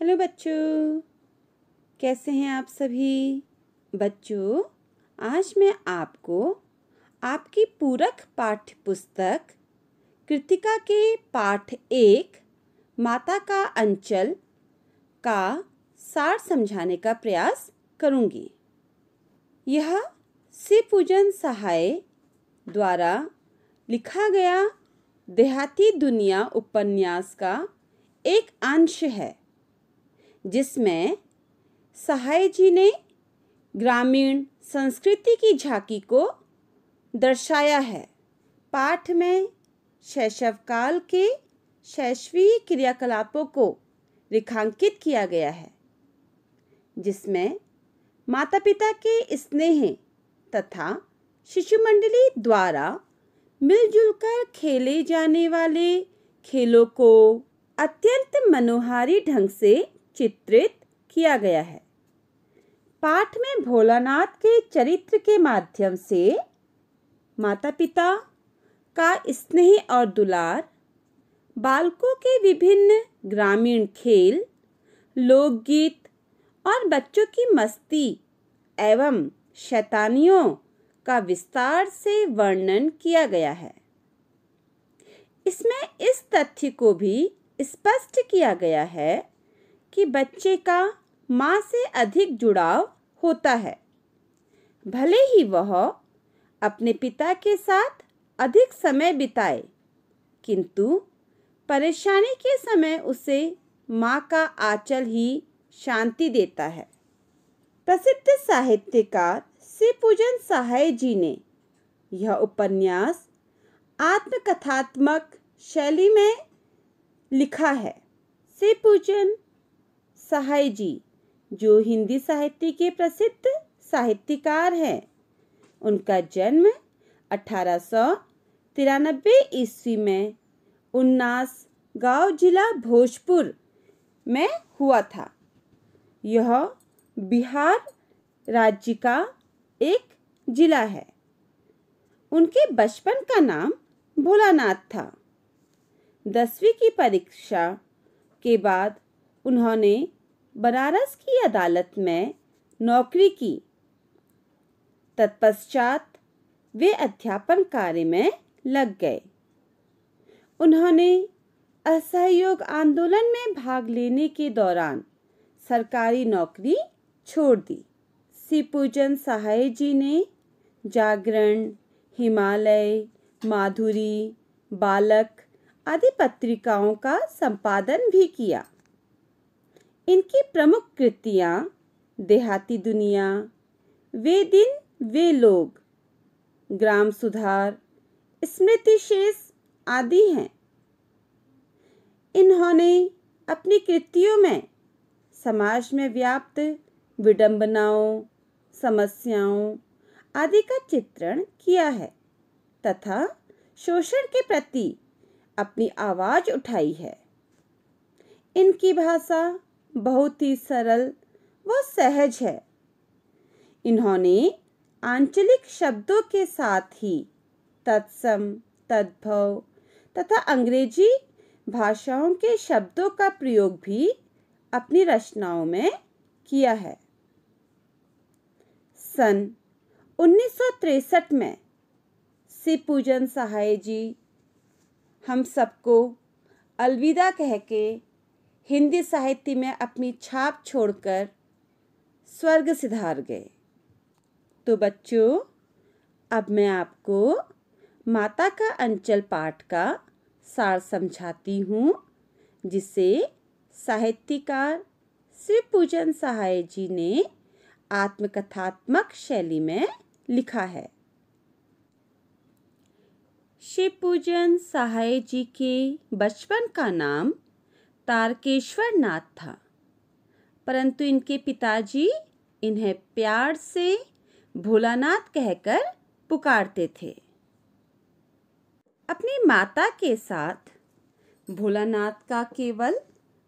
Hello बच्चों, कैसे हैं आप सभी? बच्चों, आज मैं आपको आपकी पूरक पाठ्य पुस्तक कृतिका के पाठ 1 माता का अंचल का सार समझाने का प्रयास करूंगी। यह शिव पूजन सहाय द्वारा लिखा गया देहाती दुनिया उपन्यास का एक अंश है, जिसमें सहाय जी ने ग्रामीण संस्कृति की झांकी को दर्शाया है। पाठ में शैशव काल के शैशवीय क्रियाकलापों को रेखांकित किया गया है, जिसमें माता पिता के स्नेह तथा शिशु मंडली द्वारा मिलजुल कर खेले जाने वाले खेलों को अत्यंत मनोहारी ढंग से चित्रित किया गया है। पाठ में भोलानाथ के चरित्र के माध्यम से माता पिता का स्नेह और दुलार, बालकों के विभिन्न ग्रामीण खेल, लोकगीत और बच्चों की मस्ती एवं शैतानियों का विस्तार से वर्णन किया गया है। इसमें इस तथ्य को भी स्पष्ट किया गया है कि बच्चे का माँ से अधिक जुड़ाव होता है, भले ही वह अपने पिता के साथ अधिक समय बिताए, किंतु परेशानी के समय उसे माँ का आंचल ही शांति देता है। प्रसिद्ध साहित्यकार शिव पूजन सहाय जी ने यह उपन्यास आत्मकथात्मक शैली में लिखा है। शिव पूजन सहाय जी, जो हिंदी साहित्य के प्रसिद्ध साहित्यकार हैं, उनका जन्म 1893 ईस्वी में उन्नास गांव जिला भोजपुर में हुआ था। यह बिहार राज्य का एक जिला है। उनके बचपन का नाम भोलानाथ था। 10वीं की परीक्षा के बाद उन्होंने बनारस की अदालत में नौकरी की। तत्पश्चात वे अध्यापन कार्य में लग गए। उन्होंने असहयोग आंदोलन में भाग लेने के दौरान सरकारी नौकरी छोड़ दी। शिव पूजन सहाय जी ने जागरण, हिमालय, माधुरी, बालक आदि पत्रिकाओं का संपादन भी किया। इनकी प्रमुख कृतियां देहाती दुनिया, वे दिन वे लोग, ग्राम सुधार, स्मृति शेष आदि हैं। इन्होंने अपनी कृतियों में समाज में व्याप्त विडंबनाओं, समस्याओं आदि का चित्रण किया है तथा शोषण के प्रति अपनी आवाज उठाई है। इनकी भाषा बहुत ही सरल व सहज है। इन्होंने आंचलिक शब्दों के साथ ही तत्सम, तद्भव तथा अंग्रेजी भाषाओं के शब्दों का प्रयोग भी अपनी रचनाओं में किया है। सन 1963 में शिव पूजन सहाय जी हम सबको अलविदा कह के हिंदी साहित्य में अपनी छाप छोड़कर स्वर्ग सिधार गए। तो बच्चों, अब मैं आपको माता का अंचल पाठ का सार समझाती हूँ, जिसे साहित्यकार शिव पूजन सहाय जी ने आत्मकथात्मक शैली में लिखा है। शिव पूजन सहाय जी के बचपन का नाम तारकेश्वर नाथ था, परंतु इनके पिताजी इन्हें प्यार से भोलानाथ कहकर पुकारते थे। अपनी माता के साथ भोलानाथ का केवल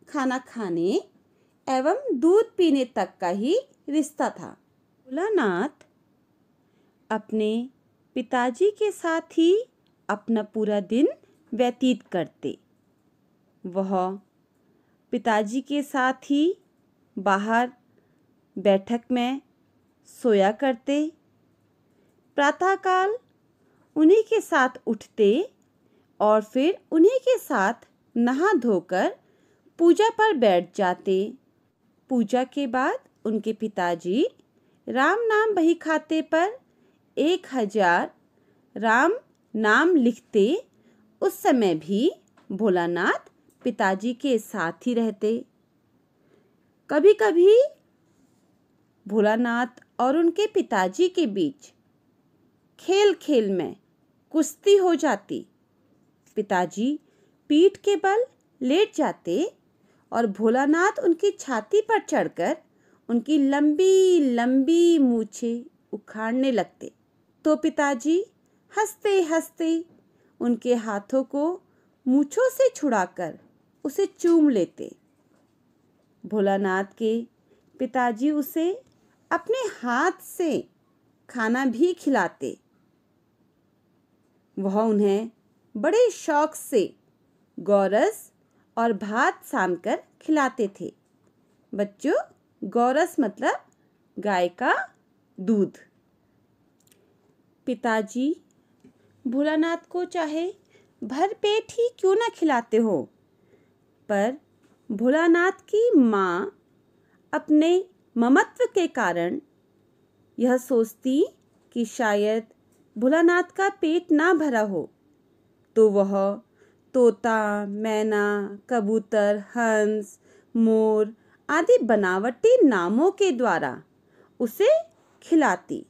खाना खाने एवं दूध पीने तक का ही रिश्ता था। भोलानाथ अपने पिताजी के साथ ही अपना पूरा दिन व्यतीत करते। वह पिताजी के साथ ही बाहर बैठक में सोया करते। प्रातःकाल उन्हीं के साथ उठते और फिर उन्हीं के साथ नहा धोकर पूजा पर बैठ जाते। पूजा के बाद उनके पिताजी राम नाम बही खाते पर 1000 राम नाम लिखते। उस समय भी भोलानाथ पिताजी के साथ ही रहते। कभी कभी भोलानाथ और उनके पिताजी के बीच खेल खेल में कुश्ती हो जाती। पिताजी पीठ के बल लेट जाते और भोलानाथ उनकी छाती पर चढ़कर उनकी लंबी लंबी मूछें उखाड़ने लगते। तो पिताजी हंसते हंसते उनके हाथों को मूछों से छुड़ाकर उसे चूम लेते। भोलानाथ के पिताजी उसे अपने हाथ से खाना भी खिलाते। वह उन्हें बड़े शौक से गोरस और भात सानकर खिलाते थे। बच्चों, गोरस मतलब गाय का दूध। पिताजी भोलानाथ को चाहे भर पेट ही क्यों ना खिलाते हो, पर भोलानाथ की माँ अपने ममत्व के कारण यह सोचती कि शायद भोलानाथ का पेट ना भरा हो, तो वह तोता, मैना, कबूतर, हंस, मोर आदि बनावटी नामों के द्वारा उसे खिलाती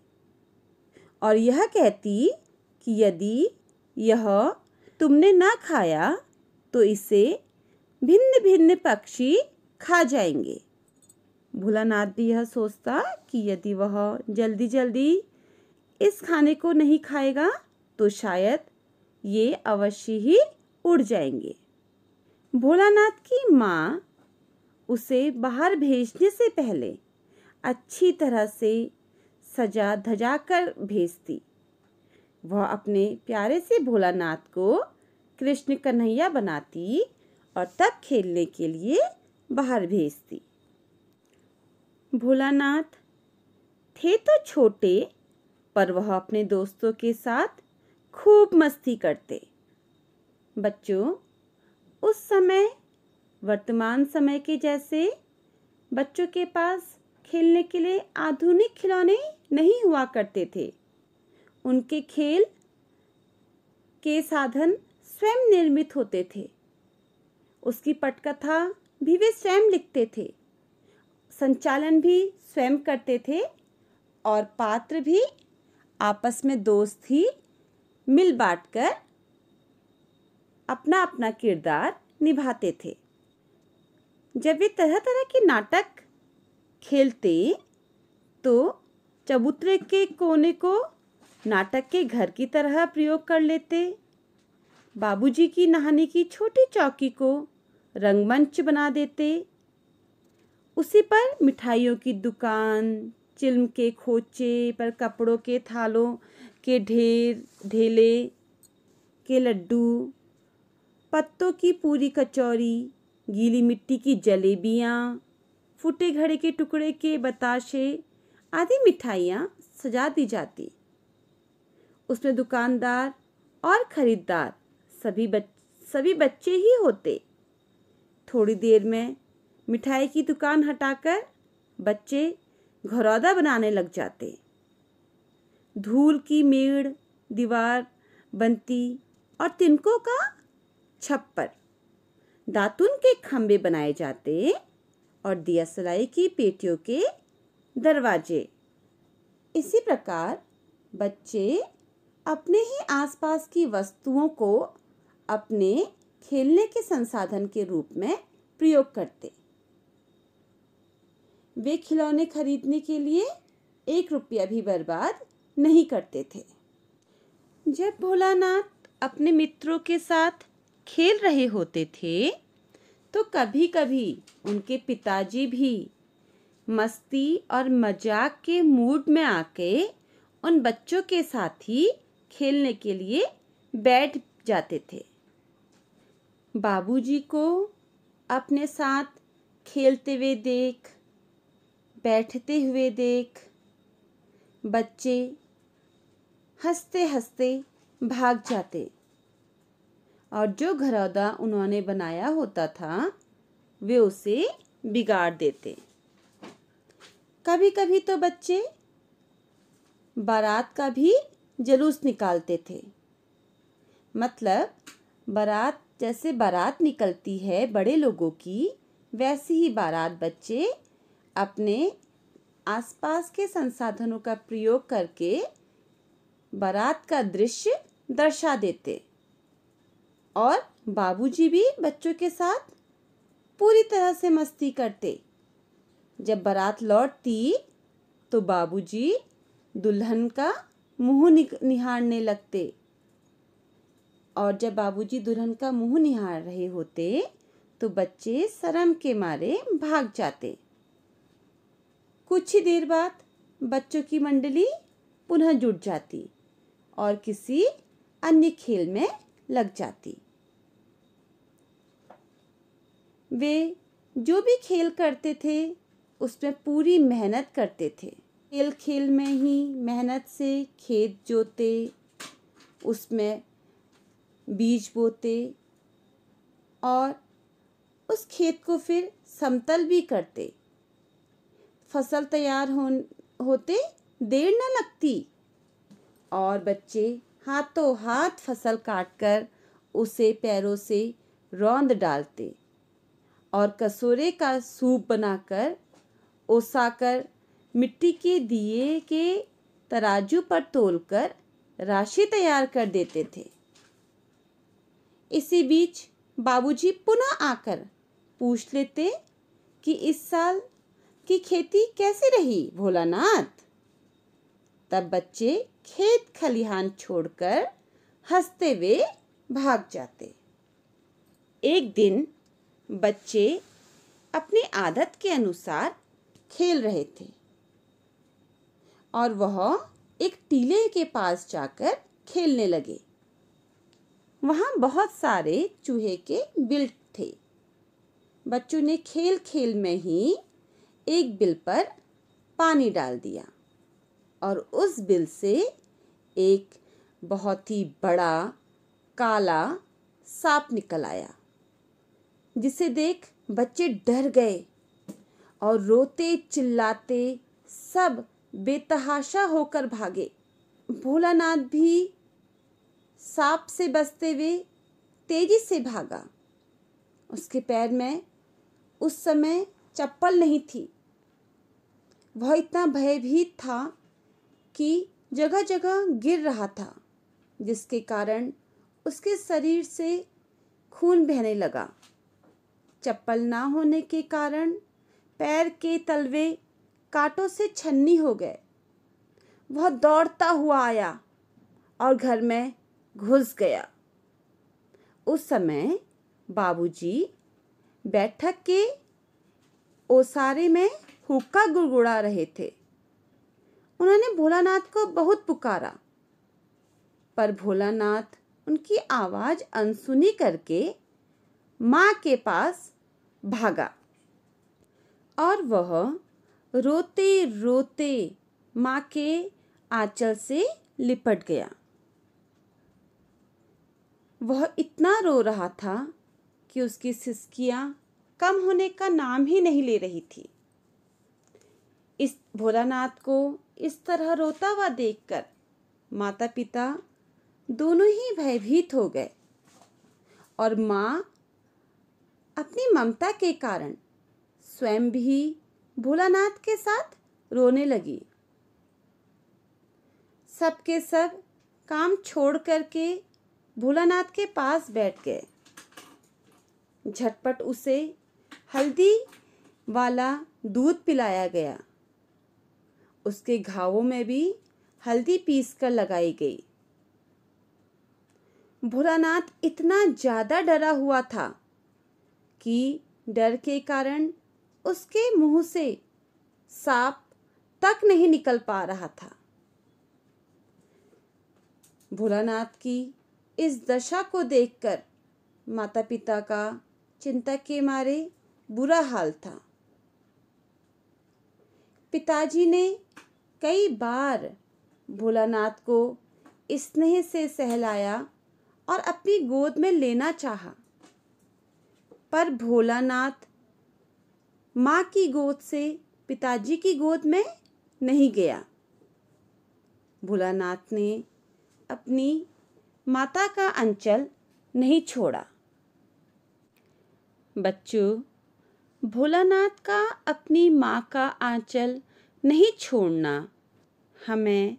और यह कहती कि यदि यह तुमने ना खाया तो इसे भिन्न भिन्न पक्षी खा जाएंगे। भोलानाथ भी यह सोचता कि यदि वह जल्दी जल्दी इस खाने को नहीं खाएगा तो शायद ये अवश्य ही उड़ जाएंगे। भोलानाथ की माँ उसे बाहर भेजने से पहले अच्छी तरह से सजा धजा कर भेजती। वह अपने प्यारे से भोलानाथ को कृष्ण कन्हैया बनाती और तब खेलने के लिए बाहर भेजती। भोलानाथ थे तो छोटे, पर वह अपने दोस्तों के साथ खूब मस्ती करते। बच्चों, उस समय वर्तमान समय के जैसे बच्चों के पास खेलने के लिए आधुनिक खिलौने नहीं हुआ करते थे। उनके खेल के साधन स्वयं निर्मित होते थे। उसकी पटकथा भी वे स्वयं लिखते थे, संचालन भी स्वयं करते थे और पात्र भी आपस में दोस्त ही मिल बांटकर अपना अपना किरदार निभाते थे। जब वे तरह तरह के नाटक खेलते तो चबूतरे के कोने को नाटक के घर की तरह प्रयोग कर लेते। बाबूजी की नहाने की छोटी चौकी को रंगमंच बना देते। उसी पर मिठाइयों की दुकान, चिल्म के खोचे पर कपड़ों के थालों के ढेर, ढेले के लड्डू, पत्तों की पूरी कचौरी, गीली मिट्टी की जलेबियाँ, फूटे घड़े के टुकड़े के बताशे आदि मिठाइयाँ सजा दी जाती। उसमें दुकानदार और खरीदार सभी बच्चे ही होते। थोड़ी देर में मिठाई की दुकान हटाकर बच्चे घरौंदा बनाने लग जाते। धूल की मेड़, दीवार बनती और तिनकों का छप्पर, दातुन के खंभे बनाए जाते और दिया सलाई की पेटियों के दरवाजे। इसी प्रकार बच्चे अपने ही आसपास की वस्तुओं को अपने खेलने के संसाधन के रूप में प्रयोग करते। वे खिलौने खरीदने के लिए 1 रुपया भी बर्बाद नहीं करते थे। जब भोलानाथ अपने मित्रों के साथ खेल रहे होते थे तो कभी कभी उनके पिताजी भी मस्ती और मजाक के मूड में आके उन बच्चों के साथ ही खेलने के लिए बैठ जाते थे। बाबूजी को अपने साथ खेलते हुए देख, बैठते हुए देख बच्चे हंसते हंसते भाग जाते और जो घरौंदा उन्होंने बनाया होता था वे उसे बिगाड़ देते। कभी कभी तो बच्चे बारात का भी जुलूस निकालते थे। मतलब जैसे बारात निकलती है बड़े लोगों की, वैसी ही बारात बच्चे अपने आसपास के संसाधनों का प्रयोग करके बारात का दृश्य दर्शा देते और बाबूजी भी बच्चों के साथ पूरी तरह से मस्ती करते। जब बारात लौटती तो बाबूजी दुल्हन का मुंह निहारने लगते और जब बाबूजी दुल्हन का मुंह निहार रहे होते तो बच्चे शर्म के मारे भाग जाते। कुछ ही देर बाद बच्चों की मंडली पुनः जुट जाती और किसी अन्य खेल में लग जाती। वे जो भी खेल करते थे उसमें पूरी मेहनत करते थे। खेल खेल में ही मेहनत से खेत जोते, उसमें बीज बोते और उस खेत को फिर समतल भी करते। फसल तैयार होते देर न लगती और बच्चे हाथों हाथ फसल काटकर उसे पैरों से रौंद डालते और कसोरे का सूप बनाकर ओसाकर मिट्टी के दिए के तराजू पर तोलकर राशि तैयार कर देते थे। इसी बीच बाबूजी पुनः आकर पूछ लेते कि इस साल की खेती कैसी रही भोलानाथ। तब बच्चे खेत खलिहान छोड़कर हंसते हुए भाग जाते। एक दिन बच्चे अपनी आदत के अनुसार खेल रहे थे और वह एक टीले के पास जाकर खेलने लगे। वहाँ बहुत सारे चूहे के बिल थे। बच्चों ने खेल खेल में ही एक बिल पर पानी डाल दिया और उस बिल से एक बहुत ही बड़ा काला सांप निकल आया, जिसे देख बच्चे डर गए और रोते चिल्लाते सब बेतहाशा होकर भागे। भोलानाथ भी सांप से बचते हुए तेजी से भागा। उसके पैर में उस समय चप्पल नहीं थी। वह इतना भयभीत था कि जगह जगह गिर रहा था, जिसके कारण उसके शरीर से खून बहने लगा। चप्पल ना होने के कारण पैर के तलवे कांटों से छन्नी हो गए। वह दौड़ता हुआ आया और घर में घुस गया। उस समय बाबूजी बैठक के ओसारे में हुक्का गुड़गुड़ा रहे थे। उन्होंने भोलानाथ को बहुत पुकारा, पर भोलानाथ उनकी आवाज अनसुनी करके माँ के पास भागा और वह रोते रोते माँ के आंचल से लिपट गया। वह इतना रो रहा था कि उसकी सिसकियां कम होने का नाम ही नहीं ले रही थी। इस भोलानाथ को इस तरह रोता हुआ देखकर माता पिता दोनों ही भयभीत हो गए और माँ अपनी ममता के कारण स्वयं भी भोलानाथ के साथ रोने लगी। सबके सब काम छोड़ करके भोलानाथ के पास बैठ गए। झटपट उसे हल्दी वाला दूध पिलाया गया। उसके घावों में भी हल्दी पीसकर लगाई गई। भोलानाथ इतना ज्यादा डरा हुआ था कि डर के कारण उसके मुंह से सांप तक नहीं निकल पा रहा था। भोलानाथ की इस दशा को देखकर माता पिता का चिंता के मारे बुरा हाल था। पिताजी ने कई बार भोलानाथ को स्नेह से सहलाया और अपनी गोद में लेना चाहा, पर भोलानाथ माँ की गोद से पिताजी की गोद में नहीं गया। भोलानाथ ने अपनी माता का अंचल नहीं छोड़ा। बच्चों, भोलानाथ का अपनी माँ का आंचल नहीं छोड़ना हमें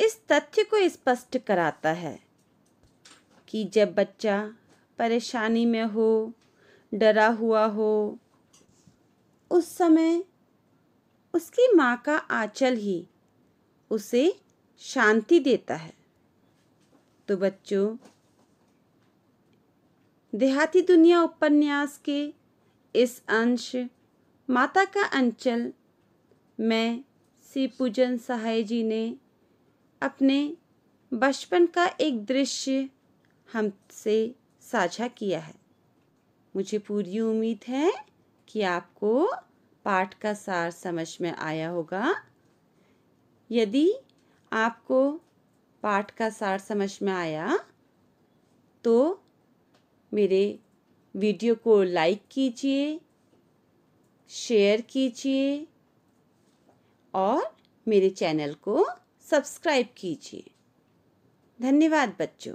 इस तथ्य को स्पष्ट कराता है कि जब बच्चा परेशानी में हो, डरा हुआ हो, उस समय उसकी माँ का आंचल ही उसे शांति देता है। तो बच्चों, देहाती दुनिया उपन्यास के इस अंश माता का अंचल में श्री पूजन सहाय जी ने अपने बचपन का एक दृश्य हमसे साझा किया है। मुझे पूरी उम्मीद है कि आपको पाठ का सार समझ में आया होगा। यदि आपको पाठ का सार समझ में आया तो मेरे वीडियो को लाइक कीजिए, शेयर कीजिए और मेरे चैनल को सब्सक्राइब कीजिए। धन्यवाद बच्चों।